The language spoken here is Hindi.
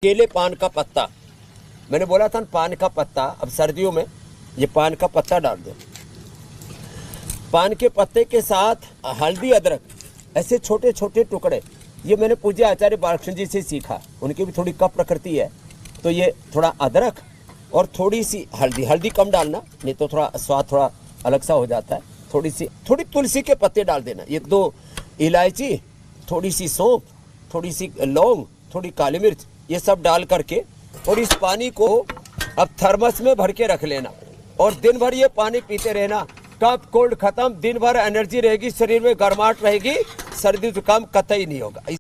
केले पान का पत्ता, मैंने बोला था पान का पत्ता, अब सर्दियों में ये पान का पत्ता डाल दो। पान के पत्ते के साथ हल्दी अदरक ऐसे छोटे छोटे टुकड़े, ये मैंने पूज्य आचार्य बालकृष्ण जी से सीखा, उनकी भी थोड़ी कफ प्रकृति है, तो ये थोड़ा अदरक और थोड़ी सी हल्दी, हल्दी कम डालना नहीं तो थोड़ा स्वाद थोड़ा अलग सा हो जाता है, थोड़ी तुलसी के पत्ते डाल देना, ये 2 इलायची, थोड़ी सी सौंफ, थोड़ी सी लौंग, थोड़ी काली मिर्च, ये सब डाल करके और इस पानी को अब थर्मस में भर के रख लेना और दिन भर ये पानी पीते रहना। कफ कोल्ड खत्म, दिन भर एनर्जी रहेगी, शरीर में गर्माहट रहेगी, सर्दी जुकाम कतई नहीं होगा।